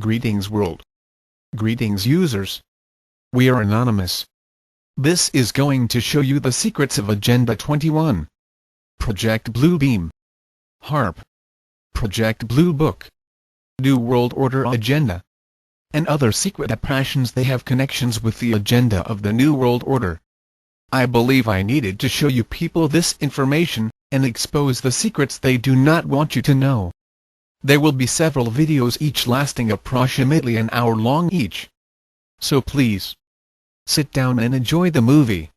Greetings world. Greetings users. We are anonymous. This is going to show you the secrets of Agenda 21. Project Bluebeam. HARP. Project Blue Book. New World Order Agenda. And other secret operations. They have connections with the agenda of the New World Order. I believe I needed to show you people this information, and expose the secrets they do not want you to know. There will be several videos each lasting approximately an hour long each. So please, sit down and enjoy the movie.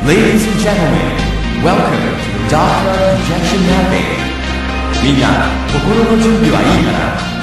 Ladies and gentlemen, welcome to Dr. Projection Mapping. みんな、心の準備はいいかな？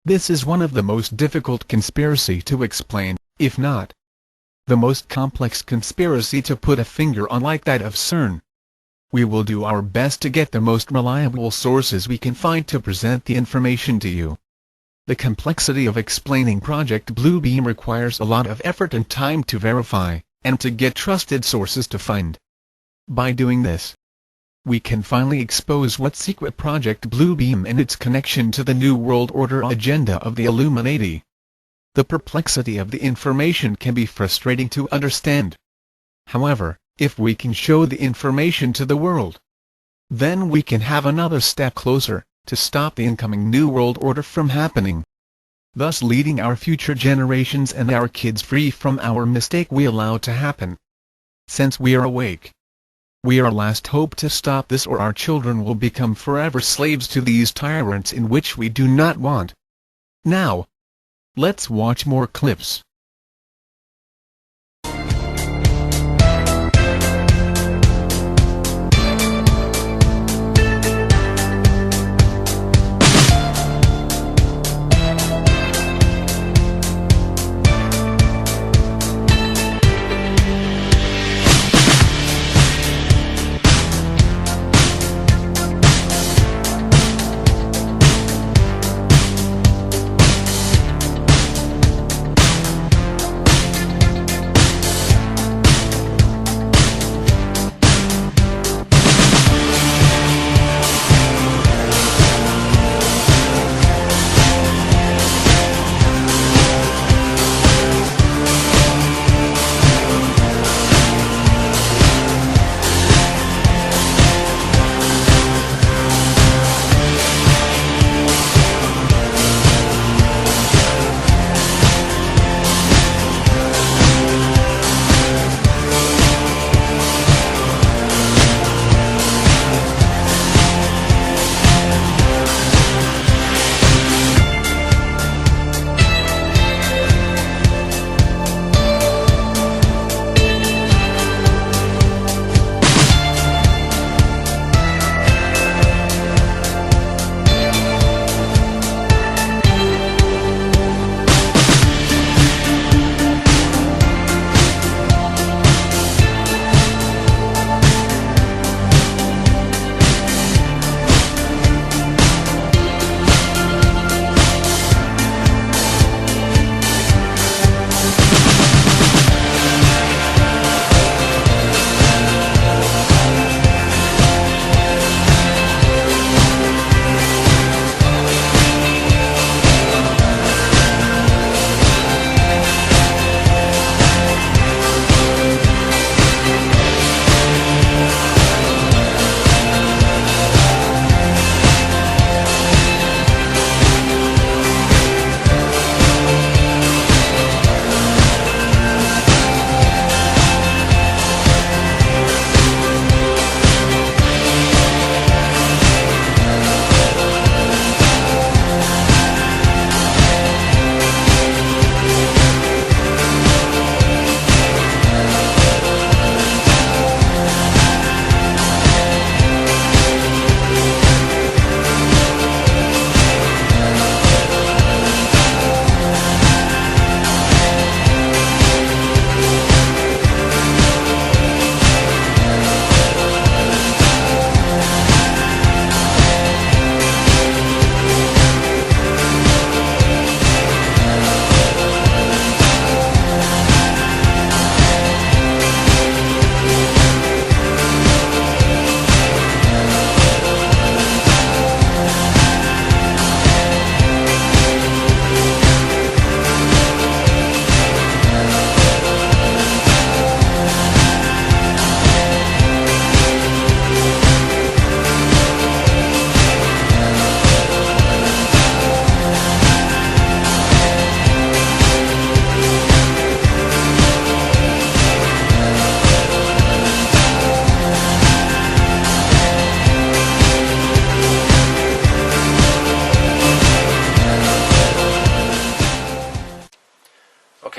This is one of the most difficult conspiracy to explain, if not the most complex conspiracy to put a finger on, like that of CERN. We will do our best to get the most reliable sources we can find to present the information to you. The complexity of explaining Project Bluebeam requires a lot of effort and time to verify, and to get trusted sources to find. By doing this, we can finally expose what secret Project Bluebeam and its connection to the New World Order agenda of the Illuminati. The perplexity of the information can be frustrating to understand. However, if we can show the information to the world, then we can have another step closer to stop the incoming New World Order from happening, thus leading our future generations and our kids free from our mistake we allowed to happen. Since we are awake, we are last hope to stop this, or our children will become forever slaves to these tyrants in which we do not want. Now, let's watch more clips.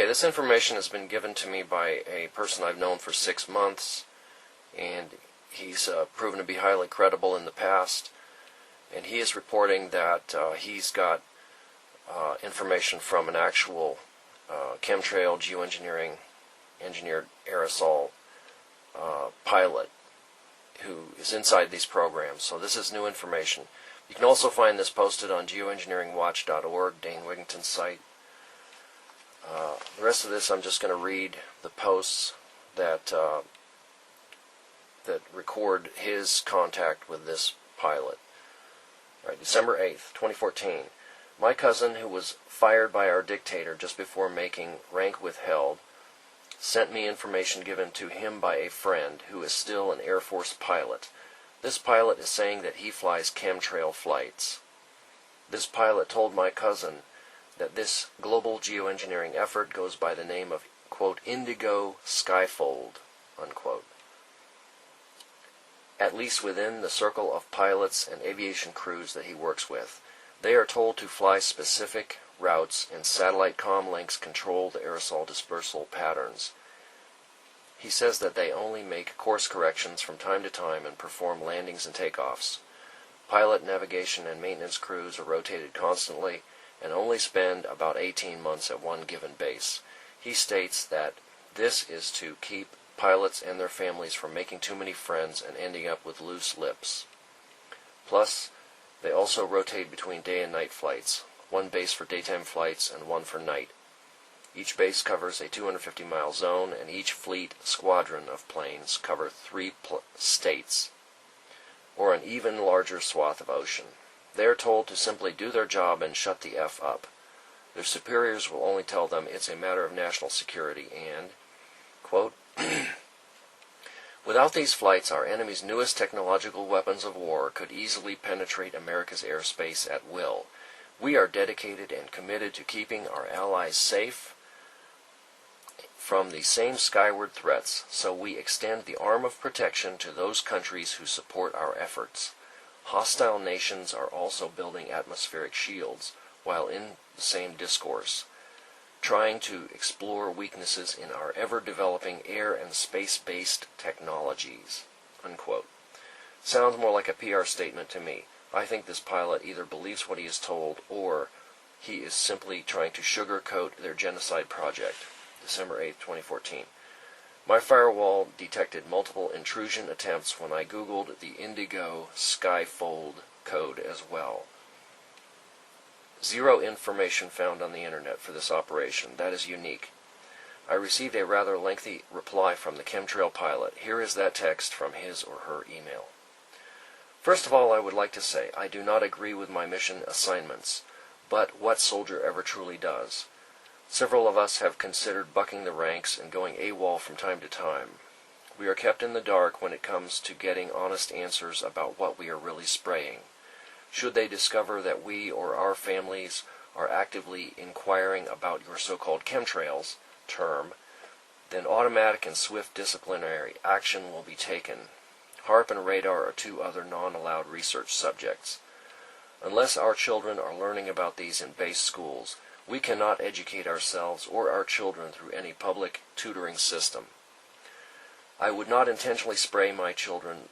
This information has been given to me by a person I've known for 6 months, and he's proven to be highly credible in the past. And he is reporting that he's got information from an actual chemtrail geoengineering engineered aerosol pilot who is inside these programs. So this is new information. You can also find this posted on geoengineeringwatch.org, Dane Wigington's site. The rest of this, I'm just going to read the posts that that record his contact with this pilot. All right, December 8th, 2014. My cousin, who was fired by our dictator just before making rank withheld, sent me information given to him by a friend who is still an Air Force pilot. This pilot is saying that he flies chemtrail flights. This pilot told my cousin that this global geoengineering effort goes by the name of, quote, Indigo Skyfold, unquote. At least within the circle of pilots and aviation crews that he works with, they are told to fly specific routes, and satellite comm links control the aerosol dispersal patterns. He says that they only make course corrections from time to time and perform landings and takeoffs. Pilot, navigation, and maintenance crews are rotated constantly and only spend about 18 months at one given base. He states that this is to keep pilots and their families from making too many friends and ending up with loose lips. Plus, they also rotate between day and night flights, one base for daytime flights and one for night. Each base covers a 250-mile zone, and each fleet squadron of planes cover 3 states, or an even larger swath of ocean. They are told to simply do their job and shut the F up. Their superiors will only tell them it's a matter of national security and, quote, without these flights, our enemy's newest technological weapons of war could easily penetrate America's airspace at will. We are dedicated and committed to keeping our allies safe from the same skyward threats, so we extend the arm of protection to those countries who support our efforts. Hostile nations are also building atmospheric shields, while in the same discourse, trying to explore weaknesses in our ever-developing air and space-based technologies, unquote. Sounds more like a PR statement to me. I think this pilot either believes what he is told, or he is simply trying to sugarcoat their genocide project. December 8, 2014. My firewall detected multiple intrusion attempts when I Googled the Indigo Skyfold code as well. Zero information found on the internet for this operation. That is unique. I received a rather lengthy reply from the chemtrail pilot. Here is that text from his or her email. First of all, I would like to say I do not agree with my mission assignments, but what soldier ever truly does? Several of us have considered bucking the ranks and going AWOL from time to time. We are kept in the dark when it comes to getting honest answers about what we are really spraying. Should they discover that we or our families are actively inquiring about your so-called chemtrails term, then automatic and swift disciplinary action will be taken. HARP and radar are 2 other non-allowed research subjects. Unless our children are learning about these in base schools, we cannot educate ourselves or our children through any public tutoring system. I would not intentionally spray my children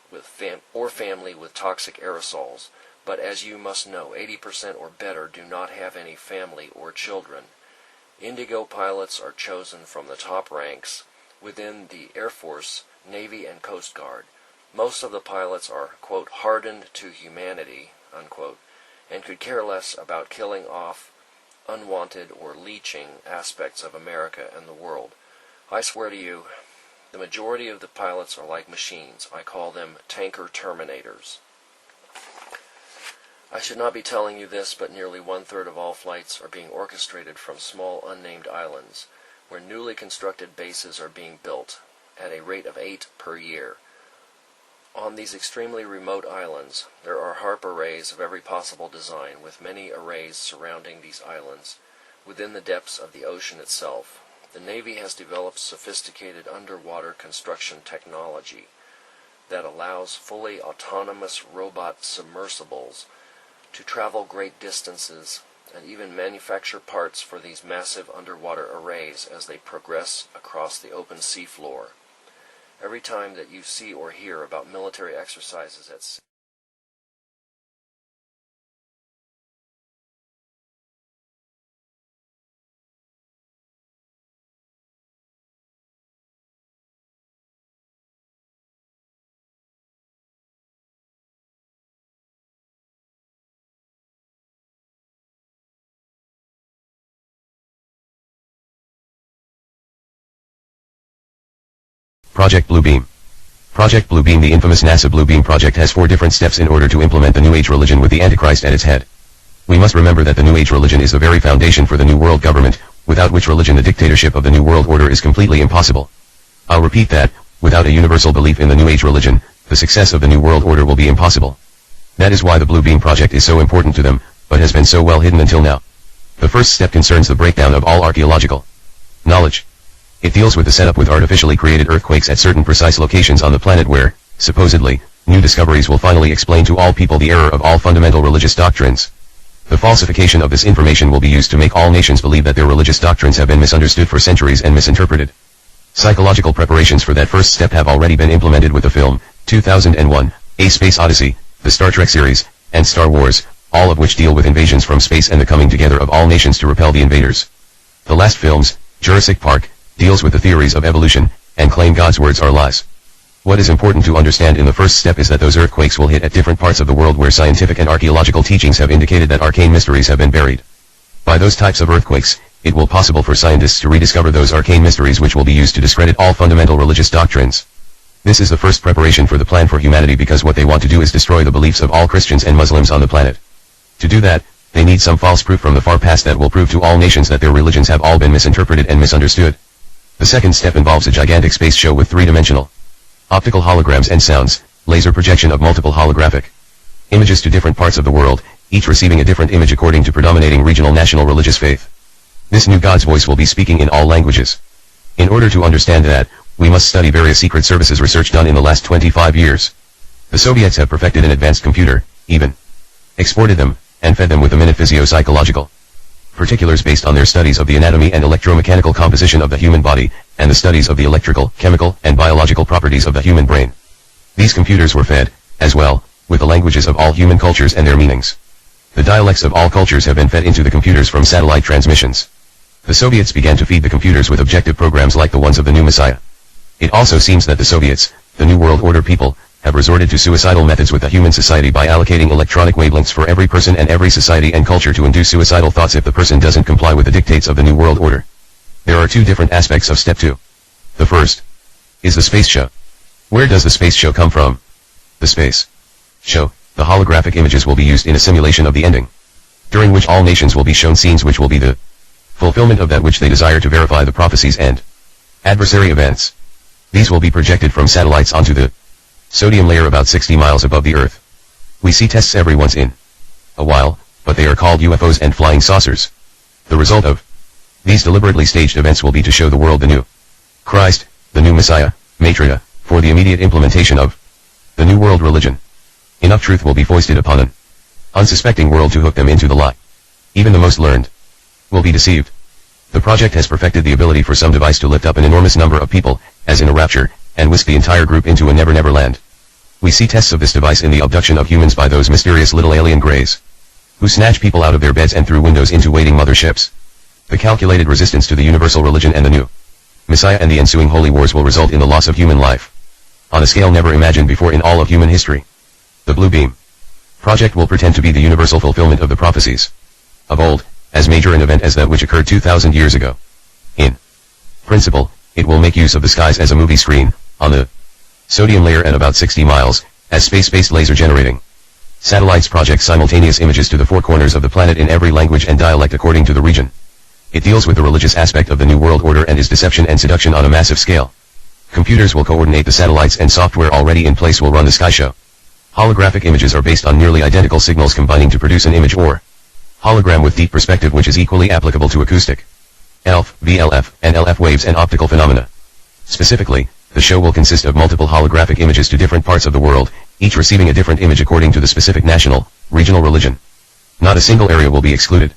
or family with toxic aerosols, but as you must know, 80% or better do not have any family or children. Indigo pilots are chosen from the top ranks within the Air Force, Navy, and Coast Guard. Most of the pilots are, quote, hardened to humanity, unquote, and could care less about killing off unwanted or leeching aspects of America and the world. I swear to you, the majority of the pilots are like machines. I call them tanker terminators. I should not be telling you this, but nearly 1/3 of all flights are being orchestrated from small unnamed islands, where newly constructed bases are being built, at a rate of 8 per year. On these extremely remote islands, there are HARP arrays of every possible design, with many arrays surrounding these islands, within the depths of the ocean itself. The Navy has developed sophisticated underwater construction technology that allows fully autonomous robot submersibles to travel great distances and even manufacture parts for these massive underwater arrays as they progress across the open seafloor. Every time that you see or hear about military exercises at sea, Project Bluebeam. Project Bluebeam. The infamous NASA Bluebeam project has 4 different steps in order to implement the New Age religion with the Antichrist at its head. We must remember that the New Age religion is the very foundation for the New World Government, without which religion the dictatorship of the New World Order is completely impossible. I'll repeat that, without a universal belief in the New Age religion, the success of the New World Order will be impossible. That is why the Bluebeam project is so important to them, but has been so well hidden until now. The first step concerns the breakdown of all archaeological knowledge. It deals with the setup with artificially created earthquakes at certain precise locations on the planet where, supposedly, new discoveries will finally explain to all people the error of all fundamental religious doctrines. The falsification of this information will be used to make all nations believe that their religious doctrines have been misunderstood for centuries and misinterpreted. Psychological preparations for that first step have already been implemented with the film, 2001, A Space Odyssey, the Star Trek series, and Star Wars, all of which deal with invasions from space and the coming together of all nations to repel the invaders. The last films, Jurassic Park, deals with the theories of evolution, and claim God's words are lies. What is important to understand in the first step is that those earthquakes will hit at different parts of the world where scientific and archaeological teachings have indicated that arcane mysteries have been buried. By those types of earthquakes, it will be possible for scientists to rediscover those arcane mysteries which will be used to discredit all fundamental religious doctrines. This is the first preparation for the plan for humanity because what they want to do is destroy the beliefs of all Christians and Muslims on the planet. To do that, they need some false proof from the far past that will prove to all nations that their religions have all been misinterpreted and misunderstood. The second step involves a gigantic space show with 3-dimensional optical holograms and sounds, laser projection of multiple holographic images to different parts of the world, each receiving a different image according to predominating regional national religious faith. This new God's voice will be speaking in all languages. In order to understand that, we must study various secret services research done in the last 25 years. The Soviets have perfected an advanced computer, even exported them, and fed them with the minute physio-psychological particulars based on their studies of the anatomy and electromechanical composition of the human body, and the studies of the electrical, chemical, and biological properties of the human brain. These computers were fed, as well, with the languages of all human cultures and their meanings. The dialects of all cultures have been fed into the computers from satellite transmissions. The Soviets began to feed the computers with objective programs like the ones of the new Messiah. It also seems that the Soviets, the New World Order people, have resorted to suicidal methods with the human society by allocating electronic wavelengths for every person and every society and culture to induce suicidal thoughts if the person doesn't comply with the dictates of the New World Order. There are 2 different aspects of Step 2. The first is the space show. Where does the space show come from? The space show, the holographic images will be used in a simulation of the ending, during which all nations will be shown scenes which will be the fulfillment of that which they desire to verify the prophecies and adversary events. These will be projected from satellites onto the sodium layer about 60 miles above the Earth. We see tests every once in a while, but they are called UFOs and flying saucers. The result of these deliberately staged events will be to show the world the new Christ, the new Messiah, Maitreya, for the immediate implementation of the new world religion. Enough truth will be foisted upon an unsuspecting world to hook them into the lie. Even the most learned will be deceived. The project has perfected the ability for some device to lift up an enormous number of people, as in a rapture, and whisk the entire group into a never-never land. We see tests of this device in the abduction of humans by those mysterious little alien greys, who snatch people out of their beds and through windows into waiting motherships. The calculated resistance to the universal religion and the new Messiah and the ensuing holy wars will result in the loss of human life on a scale never imagined before in all of human history. The Bluebeam project will pretend to be the universal fulfillment of the prophecies of old, as major an event as that which occurred 2,000 years ago. In principle, it will make use of the skies as a movie screen, on the sodium layer at about 60 miles, as space-based laser generating satellites project simultaneous images to the 4 corners of the planet in every language and dialect according to the region. It deals with the religious aspect of the New World Order and is deception and seduction on a massive scale. Computers will coordinate the satellites and software already in place will run the sky show. Holographic images are based on nearly identical signals combining to produce an image or hologram with deep perspective which is equally applicable to acoustic, ELF, VLF, and LF waves and optical phenomena. Specifically, the show will consist of multiple holographic images to different parts of the world, each receiving a different image according to the specific national, regional religion. Not a single area will be excluded.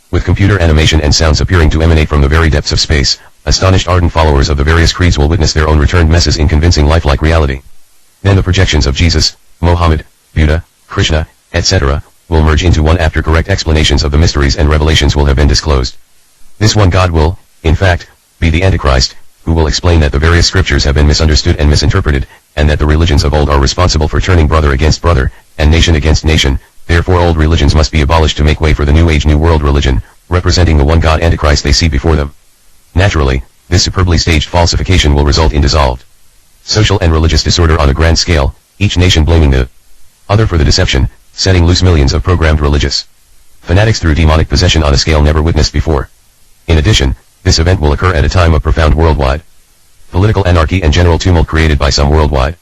With computer animation and sounds appearing to emanate from the very depths of space, astonished ardent followers of the various creeds will witness their own returned messes in convincing lifelike reality. Then the projections of Jesus, Mohammed, Buddha, Krishna, etc., will merge into one after correct explanations of the mysteries and revelations will have been disclosed. This one God will, in fact, be the Antichrist, who will explain that the various scriptures have been misunderstood and misinterpreted, and that the religions of old are responsible for turning brother against brother, and nation against nation, therefore old religions must be abolished to make way for the New Age New World religion, representing the one God Antichrist they see before them. Naturally, this superbly staged falsification will result in dissolved social and religious disorder on a grand scale, each nation blaming the other for the deception, setting loose millions of programmed religious fanatics through demonic possession on a scale never witnessed before. In addition, this event will occur at a time of profound worldwide political anarchy and general tumult created by some worldwide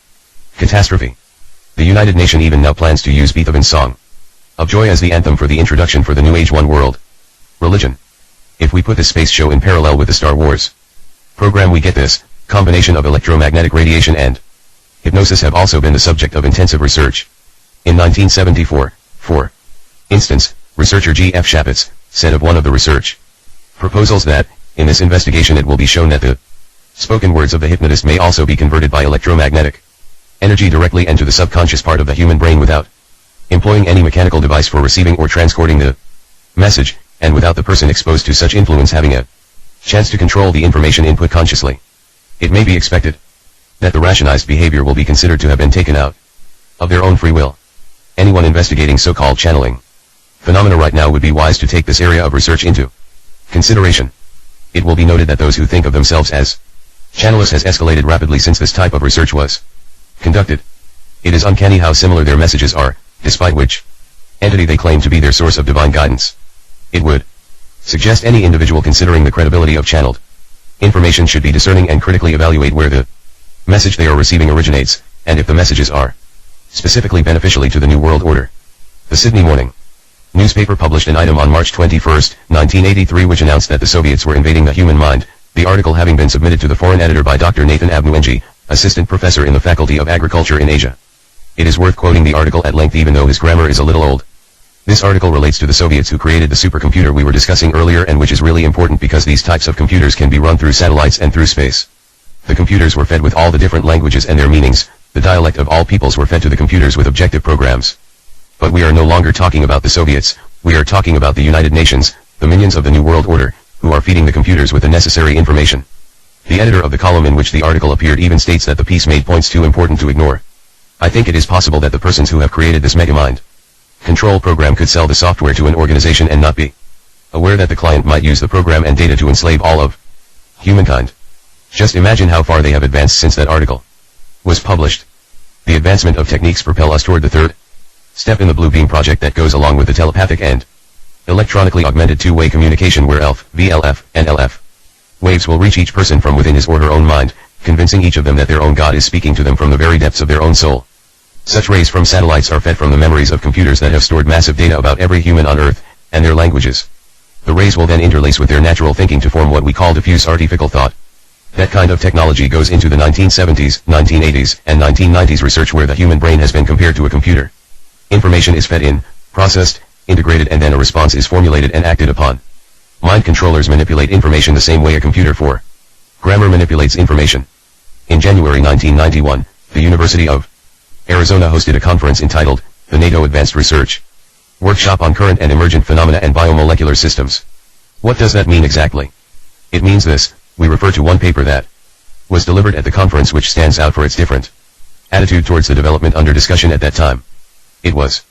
catastrophe. The United Nations even now plans to use Beethoven's Song of Joy as the anthem for the introduction for the New Age One World religion. If we put this space show in parallel with the Star Wars program, we get this combination of electromagnetic radiation and hypnosis have also been the subject of intensive research. In 1974, for instance, researcher G. F. Shapitz said of one of the research proposals that, in this investigation it will be shown that the spoken words of the hypnotist may also be converted by electromagnetic energy directly into the subconscious part of the human brain without employing any mechanical device for receiving or transporting the message, and without the person exposed to such influence having a chance to control the information input consciously. It may be expected that the rationalized behavior will be considered to have been taken out of their own free will. Anyone investigating so-called channeling phenomena right now would be wise to take this area of research into consideration. It will be noted that those who think of themselves as channelists has escalated rapidly since this type of research was conducted. It is uncanny how similar their messages are, despite which entity they claim to be their source of divine guidance. It would suggest any individual considering the credibility of channeled information should be discerning and critically evaluate where the message they are receiving originates, and if the messages are specifically beneficially to the New World Order. The Sydney Morning newspaper published an item on March 21, 1983 which announced that the Soviets were invading the human mind, the article having been submitted to the foreign editor by Dr. Nathan Abnuenji, assistant professor in the Faculty of Agriculture in Asia. It is worth quoting the article at length even though his grammar is a little old. This article relates to the Soviets who created the supercomputer we were discussing earlier and which is really important because these types of computers can be run through satellites and through space. The computers were fed with all the different languages and their meanings, the dialect of all peoples were fed to the computers with objective programs. But we are no longer talking about the Soviets, we are talking about the United Nations, the minions of the New World Order, who are feeding the computers with the necessary information. The editor of the column in which the article appeared even states that the piece made points too important to ignore. I think it is possible that the persons who have created this megamind control program could sell the software to an organization and not be aware that the client might use the program and data to enslave all of humankind. Just imagine how far they have advanced since that article was published. The advancement of techniques propel us toward the third step in the Blue Beam project that goes along with the telepathic and electronically augmented two-way communication where ELF, VLF, and LF waves will reach each person from within his or her own mind, convincing each of them that their own God is speaking to them from the very depths of their own soul. Such rays from satellites are fed from the memories of computers that have stored massive data about every human on Earth, and their languages. The rays will then interlace with their natural thinking to form what we call diffuse artificial thought. That kind of technology goes into the 1970s, 1980s, and 1990s research where the human brain has been compared to a computer. Information is fed in, processed, integrated and then a response is formulated and acted upon. Mind controllers manipulate information the same way a computer for grammar manipulates information. In January 1991, the University of Arizona hosted a conference entitled, the NATO Advanced Research Workshop on Current and Emergent Phenomena and Biomolecular Systems. What does that mean exactly? It means this, we refer to one paper that was delivered at the conference which stands out for its different attitude towards the development under discussion at that time. It was,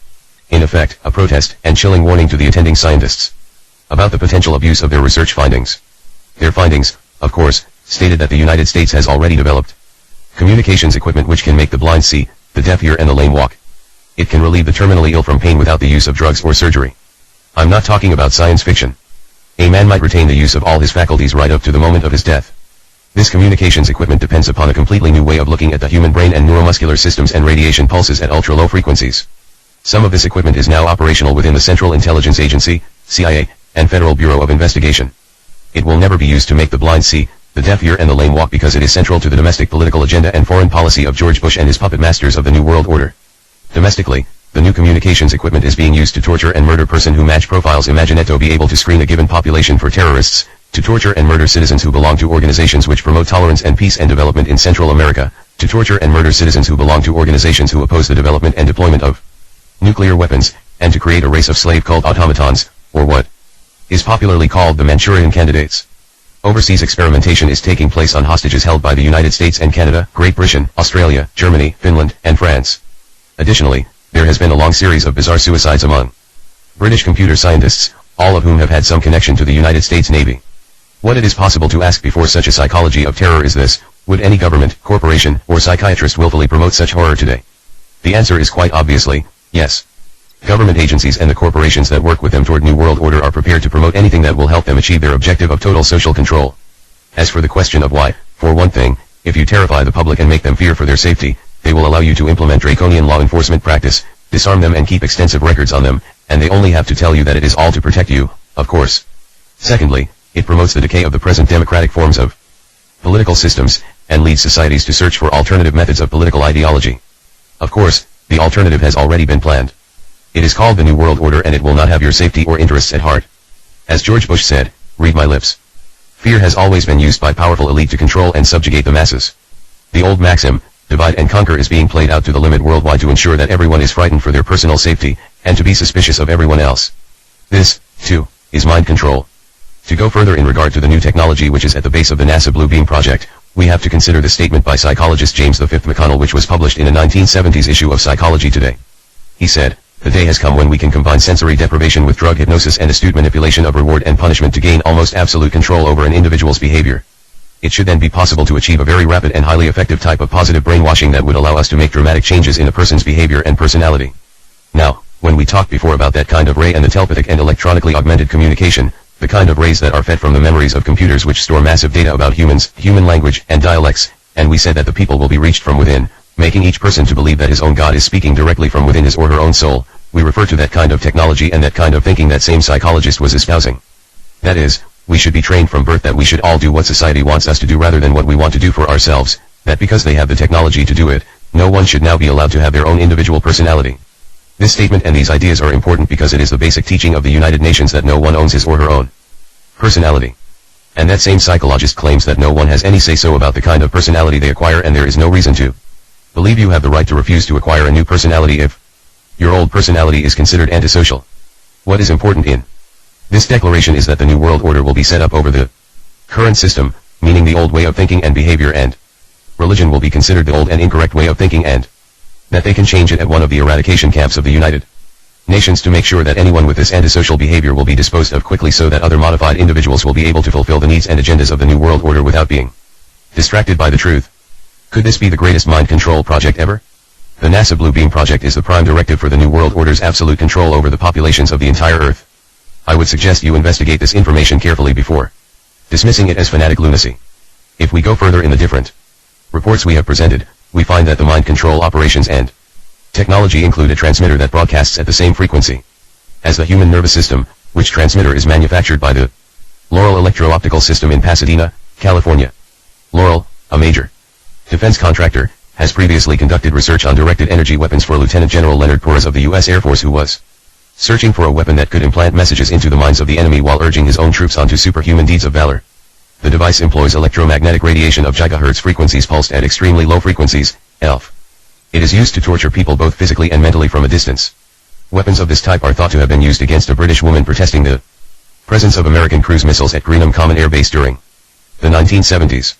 in effect, a protest and chilling warning to the attending scientists about the potential abuse of their research findings. Their findings, of course, stated that the United States has already developed communications equipment which can make the blind see, the deaf hear and the lame walk. It can relieve the terminally ill from pain without the use of drugs or surgery. I'm not talking about science fiction. A man might retain the use of all his faculties right up to the moment of his death. This communications equipment depends upon a completely new way of looking at the human brain and neuromuscular systems and radiation pulses at ultra-low frequencies. Some of this equipment is now operational within the Central Intelligence Agency, CIA, and Federal Bureau of Investigation. It will never be used to make the blind see, the deaf hear and the lame walk because it is central to the domestic political agenda and foreign policy of George Bush and his puppet masters of the New World Order. Domestically, the new communications equipment is being used to torture and murder person who match profiles. Imagine it to be able to screen a given population for terrorists, to torture and murder citizens who belong to organizations which promote tolerance and peace and development in Central America, to torture and murder citizens who belong to organizations who oppose the development and deployment of nuclear weapons, and to create a race of slave called automatons, or what is popularly called the Manchurian Candidates. Overseas experimentation is taking place on hostages held by the United States and Canada, Great Britain, Australia, Germany, Finland, and France. Additionally, there has been a long series of bizarre suicides among British computer scientists, all of whom have had some connection to the United States Navy. What it is possible to ask before such a psychology of terror is this: Would any government, corporation, or psychiatrist willfully promote such horror today? The answer is quite obviously, yes. Government agencies and the corporations that work with them toward New World Order are prepared to promote anything that will help them achieve their objective of total social control. As for the question of why, for one thing, if you terrify the public and make them fear for their safety, they will allow you to implement draconian law enforcement practice, disarm them and keep extensive records on them, and they only have to tell you that it is all to protect you, of course. Secondly, it promotes the decay of the present democratic forms of political systems, and leads societies to search for alternative methods of political ideology. Of course, the alternative has already been planned. It is called the New World Order and it will not have your safety or interests at heart. As George Bush said, read my lips. Fear has always been used by powerful elite to control and subjugate the masses. The old maxim, divide and conquer, is being played out to the limit worldwide to ensure that everyone is frightened for their personal safety, and to be suspicious of everyone else. This, too, is mind control. To go further in regard to the new technology which is at the base of the NASA Blue Beam project, we have to consider the statement by psychologist James V. McConnell which was published in a 1970s issue of Psychology Today. He said, "The day has come when we can combine sensory deprivation with drug hypnosis and astute manipulation of reward and punishment to gain almost absolute control over an individual's behavior. It should then be possible to achieve a very rapid and highly effective type of positive brainwashing that would allow us to make dramatic changes in a person's behavior and personality." Now, when we talked before about that kind of ray and the telepathic and electronically augmented communication, the kind of rays that are fed from the memories of computers which store massive data about humans, human language, and dialects, and we said that the people will be reached from within, making each person to believe that his own God is speaking directly from within his or her own soul, we refer to that kind of technology and that kind of thinking that same psychologist was espousing. That is, we should be trained from birth that we should all do what society wants us to do rather than what we want to do for ourselves, that because they have the technology to do it, no one should now be allowed to have their own individual personality. This statement and these ideas are important because it is the basic teaching of the United Nations that no one owns his or her own personality. And that same psychologist claims that no one has any say-so about the kind of personality they acquire, and there is no reason to believe you have the right to refuse to acquire a new personality if your old personality is considered antisocial. What is important in this declaration is that the New World Order will be set up over the current system, meaning the old way of thinking and behavior, and religion will be considered the old and incorrect way of thinking, and that they can change it at one of the eradication camps of the United Nations to make sure that anyone with this antisocial behavior will be disposed of quickly so that other modified individuals will be able to fulfill the needs and agendas of the New World Order without being distracted by the truth. Could this be the greatest mind control project ever? The NASA Blue Beam project is the prime directive for the New World Order's absolute control over the populations of the entire Earth. I would suggest you investigate this information carefully before dismissing it as fanatic lunacy. If we go further in the different reports we have presented, we find that the mind control operations and technology include a transmitter that broadcasts at the same frequency as the human nervous system, which transmitter is manufactured by the Loral Electro-Optical System in Pasadena, California. Loral, a major defense contractor, has previously conducted research on directed energy weapons for Lieutenant General Leonard Porras of the U.S. Air Force, who was searching for a weapon that could implant messages into the minds of the enemy while urging his own troops onto superhuman deeds of valor. The device employs electromagnetic radiation of gigahertz frequencies pulsed at extremely low frequencies, ELF. It is used to torture people both physically and mentally from a distance. Weapons of this type are thought to have been used against a British woman protesting the presence of American cruise missiles at Greenham Common Air Base during the 1970s.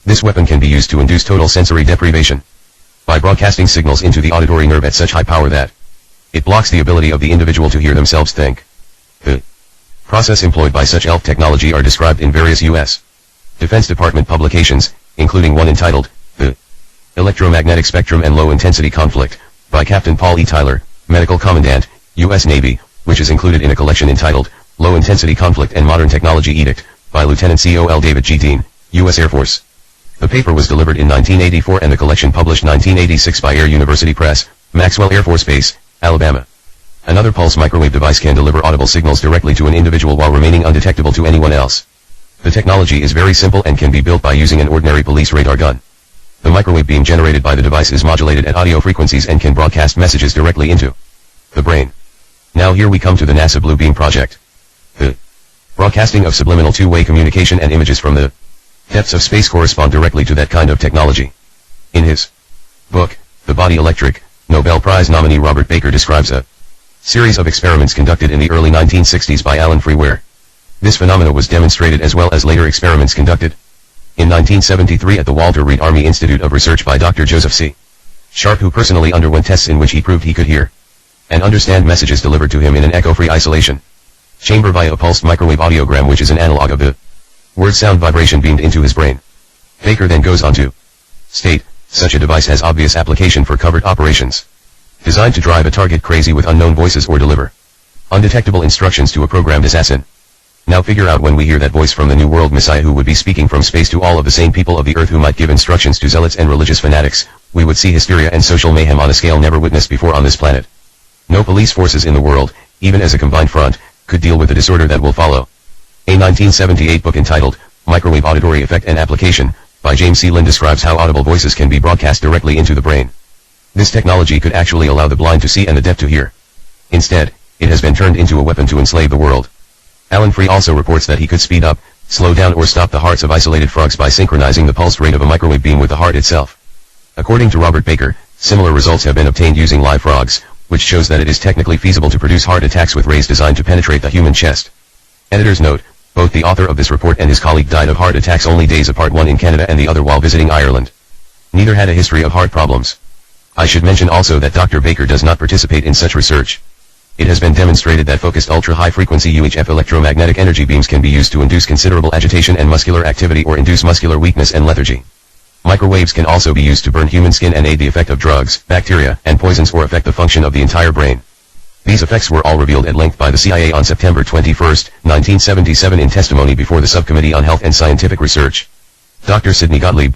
This weapon can be used to induce total sensory deprivation by broadcasting signals into the auditory nerve at such high power that it blocks the ability of the individual to hear themselves think. The process employed by such ELF technology are described in various U.S. Defense Department publications, including one entitled, The Electromagnetic Spectrum and Low-Intensity Conflict, by Captain Paul E. Tyler, Medical Commandant, U.S. Navy, which is included in a collection entitled, Low-Intensity Conflict and Modern Technology Edict, by Lieutenant C.O.L. David G. Dean, U.S. Air Force. The paper was delivered in 1984 and the collection published 1986 by Air University Press, Maxwell Air Force Base, Alabama. Another pulse microwave device can deliver audible signals directly to an individual while remaining undetectable to anyone else. The technology is very simple and can be built by using an ordinary police radar gun. The microwave beam generated by the device is modulated at audio frequencies and can broadcast messages directly into the brain. Now here we come to the NASA Blue Beam project. The broadcasting of subliminal two-way communication and images from the depths of space correspond directly to that kind of technology. In his book, The Body Electric, Nobel Prize nominee Robert Baker describes a series of experiments conducted in the early 1960s by Alan Freeware. This phenomena was demonstrated as well as later experiments conducted in 1973 at the Walter Reed Army Institute of Research by Dr. Joseph C. Sharp, who personally underwent tests in which he proved he could hear and understand messages delivered to him in an echo-free isolation chamber via a pulsed microwave audiogram, which is an analog of the word sound vibration beamed into his brain. Baker then goes on to state, such a device has obvious application for covert operations. Designed to drive a target crazy with unknown voices or deliver undetectable instructions to a programmed assassin. Now figure out when we hear that voice from the New World Messiah who would be speaking from space to all of the sane people of the earth who might give instructions to zealots and religious fanatics, we would see hysteria and social mayhem on a scale never witnessed before on this planet. No police forces in the world, even as a combined front, could deal with the disorder that will follow. A 1978 book entitled, Microwave Auditory Effect and Application, by James C. Lynn describes how audible voices can be broadcast directly into the brain. This technology could actually allow the blind to see and the deaf to hear. Instead, it has been turned into a weapon to enslave the world. Alan Free also reports that he could speed up, slow down or stop the hearts of isolated frogs by synchronizing the pulse rate of a microwave beam with the heart itself. According to Robert Baker, similar results have been obtained using live frogs, which shows that it is technically feasible to produce heart attacks with rays designed to penetrate the human chest. Editor's note, both the author of this report and his colleague died of heart attacks only days apart, one in Canada and the other while visiting Ireland. Neither had a history of heart problems. I should mention also that Dr. Baker does not participate in such research. It has been demonstrated that focused ultra-high-frequency UHF electromagnetic energy beams can be used to induce considerable agitation and muscular activity or induce muscular weakness and lethargy. Microwaves can also be used to burn human skin and aid the effect of drugs, bacteria, and poisons or affect the function of the entire brain. These effects were all revealed at length by the CIA on September 21, 1977 in testimony before the Subcommittee on Health and Scientific Research. Dr. Sidney Gottlieb,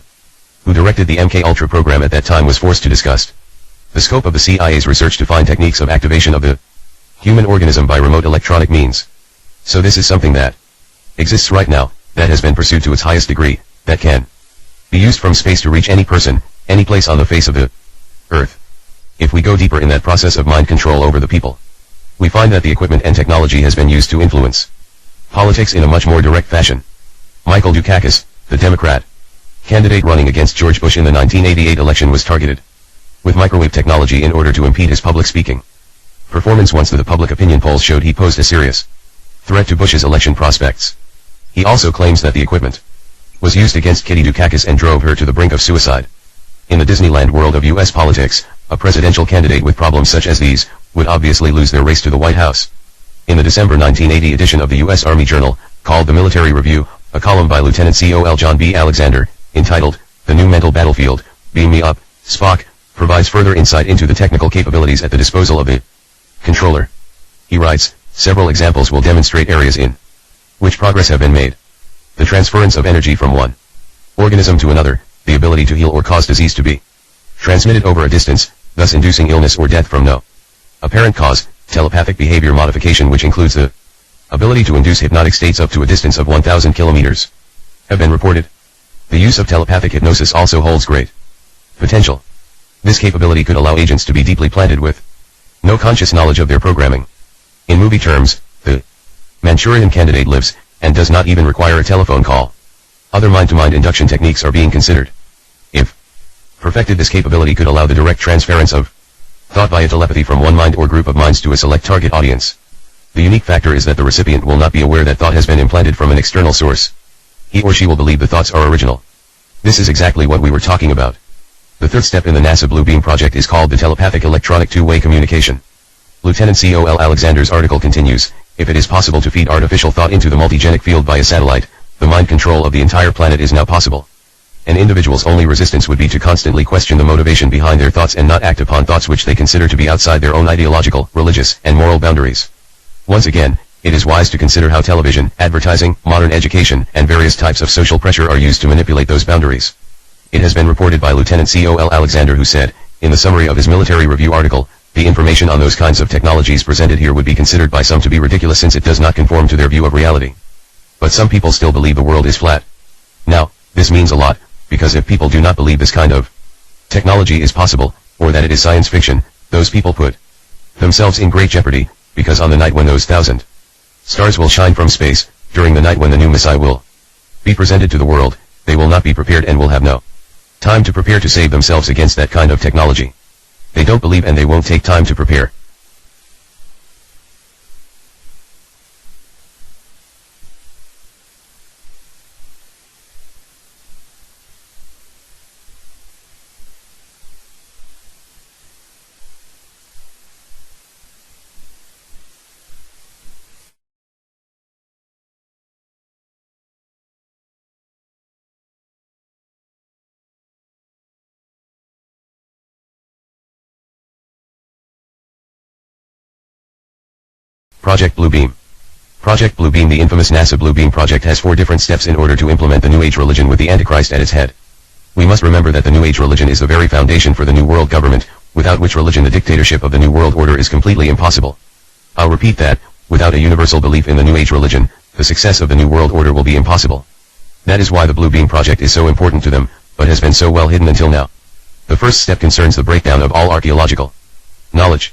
who directed the MK-Ultra program at that time, was forced to discuss the scope of the CIA's research to find techniques of activation of the human organism by remote electronic means. So this is something that exists right now, that has been pursued to its highest degree, that can be used from space to reach any person, any place on the face of the Earth. If we go deeper in that process of mind control over the people, we find that the equipment and technology has been used to influence politics in a much more direct fashion. Michael Dukakis, the Democrat candidate running against George Bush in the 1988 election, was targeted with microwave technology in order to impede his public speaking performance once the public opinion polls showed he posed a serious threat to Bush's election prospects. He also claims that the equipment was used against Kitty Dukakis and drove her to the brink of suicide. In the Disneyland world of U.S. politics, a presidential candidate with problems such as these would obviously lose their race to the White House. In the December 1980 edition of the U.S. Army Journal, called the Military Review, a column by Lieutenant Col. John B. Alexander, entitled, The New Mental Battlefield, Beam Me Up, Spock, provides further insight into the technical capabilities at the disposal of the controller. He writes, several examples will demonstrate areas in which progress have been made. The transference of energy from one organism to another, the ability to heal or cause disease to be transmitted over a distance, thus inducing illness or death from no apparent cause, telepathic behavior modification, which includes the ability to induce hypnotic states up to a distance of 1,000 kilometers, have been reported. The use of telepathic hypnosis also holds great potential. This capability could allow agents to be deeply planted with no conscious knowledge of their programming. In movie terms, the Manchurian Candidate lives, and does not even require a telephone call. Other mind-to-mind induction techniques are being considered. If perfected, this capability could allow the direct transference of thought via telepathy from one mind or group of minds to a select target audience. The unique factor is that the recipient will not be aware that thought has been implanted from an external source. He or she will believe the thoughts are original. This is exactly what we were talking about. The third step in the NASA Blue Beam project is called the telepathic electronic two-way communication. Lieutenant Col. Alexander's article continues, if it is possible to feed artificial thought into the multigenic field via satellite, the mind control of the entire planet is now possible. An individual's only resistance would be to constantly question the motivation behind their thoughts and not act upon thoughts which they consider to be outside their own ideological, religious, and moral boundaries. Once again, it is wise to consider how television, advertising, modern education, and various types of social pressure are used to manipulate those boundaries. It has been reported by Lieutenant Col. Alexander, who said, in the summary of his Military Review article, the information on those kinds of technologies presented here would be considered by some to be ridiculous since it does not conform to their view of reality. But some people still believe the world is flat. Now, this means a lot, because if people do not believe this kind of technology is possible, or that it is science fiction, those people put themselves in great jeopardy, because on the night when those 1,000 stars will shine from space, during the night when the new Messiah will be presented to the world, they will not be prepared and will have no time to prepare to save themselves against that kind of technology. They don't believe and they won't take time to prepare. Project Bluebeam. Project Bluebeam. The infamous NASA Bluebeam project has 4 different steps in order to implement the New Age religion with the Antichrist at its head. We must remember that the New Age religion is the very foundation for the New World Government, without which religion the dictatorship of the New World Order is completely impossible. I'll repeat that, without a universal belief in the New Age religion, the success of the New World Order will be impossible. That is why the Bluebeam project is so important to them, but has been so well hidden until now. The first step concerns the breakdown of all archaeological knowledge.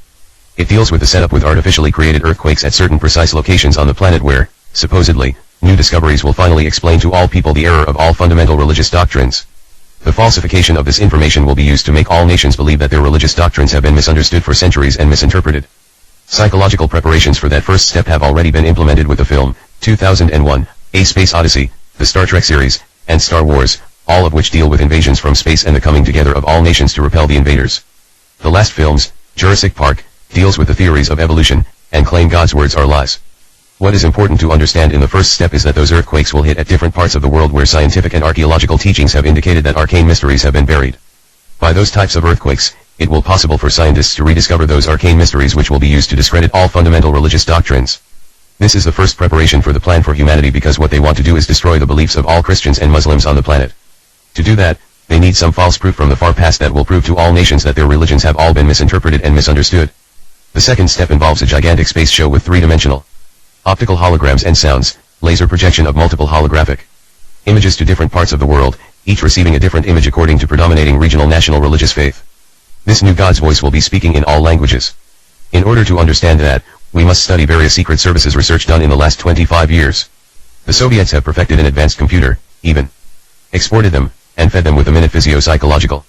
It deals with the setup with artificially created earthquakes at certain precise locations on the planet where, supposedly, new discoveries will finally explain to all people the error of all fundamental religious doctrines. The falsification of this information will be used to make all nations believe that their religious doctrines have been misunderstood for centuries and misinterpreted. Psychological preparations for that first step have already been implemented with the film, 2001, A Space Odyssey, the Star Trek series, and Star Wars, all of which deal with invasions from space and the coming together of all nations to repel the invaders. The last films, Jurassic Park, deals with the theories of evolution, and claim God's words are lies. What is important to understand in the first step is that those earthquakes will hit at different parts of the world where scientific and archaeological teachings have indicated that arcane mysteries have been buried. By those types of earthquakes, it will be possible for scientists to rediscover those arcane mysteries which will be used to discredit all fundamental religious doctrines. This is the first preparation for the plan for humanity because what they want to do is destroy the beliefs of all Christians and Muslims on the planet. To do that, they need some false proof from the far past that will prove to all nations that their religions have all been misinterpreted and misunderstood. The second step involves a gigantic space show with 3-dimensional optical holograms and sounds, laser projection of multiple holographic images to different parts of the world, each receiving a different image according to predominating regional national religious faith. This new God's voice will be speaking in all languages. In order to understand that, we must study various secret services research done in the last 25 years. The Soviets have perfected an advanced computer, even exported them, and fed them with a minute physio-psychological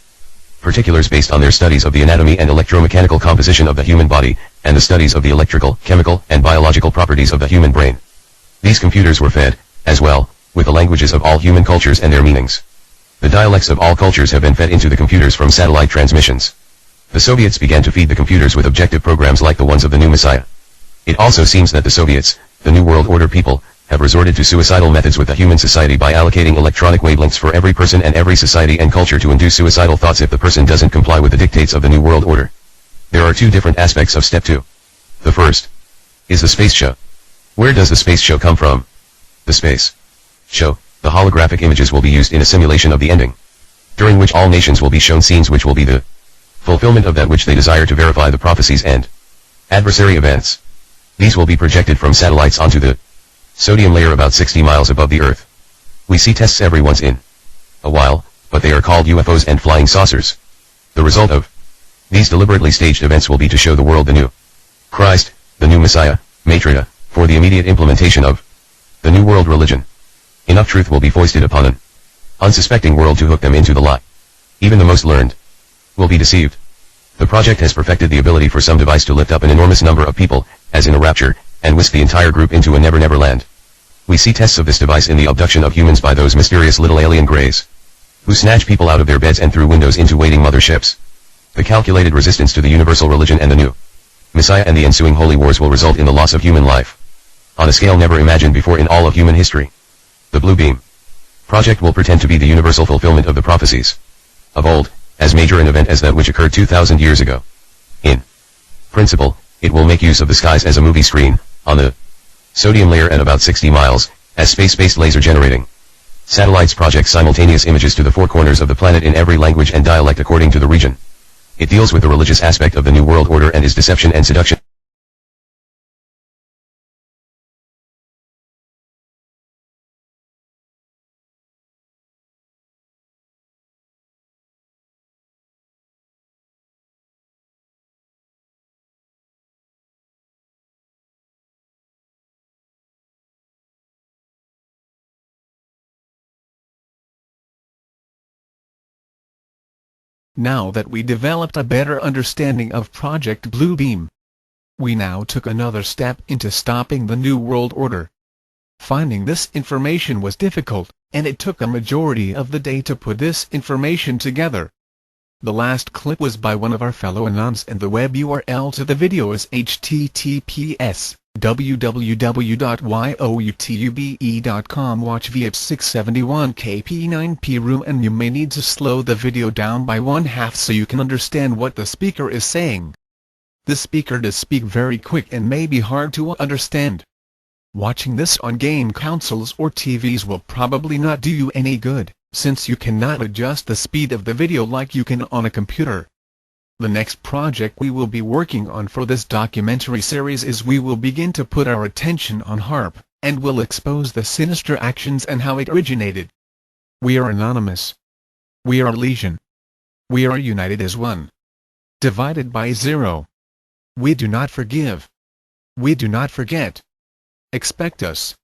particulars based on their studies of the anatomy and electromechanical composition of the human body, and the studies of the electrical, chemical, and biological properties of the human brain. These computers were fed, as well, with the languages of all human cultures and their meanings. The dialects of all cultures have been fed into the computers from satellite transmissions. The Soviets began to feed the computers with objective programs like the ones of the new Messiah. It also seems that the Soviets, the New World Order people, have resorted to suicidal methods with the human society by allocating electronic wavelengths for every person and every society and culture to induce suicidal thoughts if the person doesn't comply with the dictates of the New World Order. There are 2 different aspects of step 2. The first is the space show. Where does the space show come from? The space show, the holographic images will be used in a simulation of the ending, during which all nations will be shown scenes which will be the fulfillment of that which they desire to verify the prophecies and adversary events. These will be projected from satellites onto the sodium layer about 60 miles above the Earth. We see tests every once in a while, but they are called UFOs and flying saucers. The result of these deliberately staged events will be to show the world the new Christ, the new Messiah, Maitreya, for the immediate implementation of the New World religion. Enough truth will be foisted upon an unsuspecting world to hook them into the lie. Even the most learned will be deceived. The project has perfected the ability for some device to lift up an enormous number of people, as in a rapture, and whisk the entire group into a never-never land. We see tests of this device in the abduction of humans by those mysterious little alien greys, who snatch people out of their beds and through windows into waiting motherships. The calculated resistance to the universal religion and the new Messiah and the ensuing holy wars will result in the loss of human life on a scale never imagined before in all of human history. The Bluebeam project will pretend to be the universal fulfillment of the prophecies of old, as major an event as that which occurred 2,000 years ago. In principle, it will make use of the skies as a movie screen, on the sodium layer at about 60 miles, as space-based laser generating satellites project simultaneous images to the 4 corners of the planet in every language and dialect according to the region. It deals with the religious aspect of the New World Order and is deception and seduction. Now that we developed a better understanding of Project Bluebeam, we now took another step into stopping the New World Order. Finding this information was difficult, and it took a majority of the day to put this information together. The last clip was by one of our fellow Anons, and the web URL to the video is https://www.youtube.com. Watch via 671 kp9p room, and you may need to slow the video down by 1/2 so you can understand what the speaker is saying. The speaker does speak very quick and may be hard to understand. Watching this on game consoles or TVs will probably not do you any good, since you cannot adjust the speed of the video like you can on a computer. The next project we will be working on for this documentary series is we will begin to put our attention on HAARP, and will expose the sinister actions and how it originated. We are anonymous. We are legion. We are united as one. Divided by zero. We do not forgive. We do not forget. Expect us.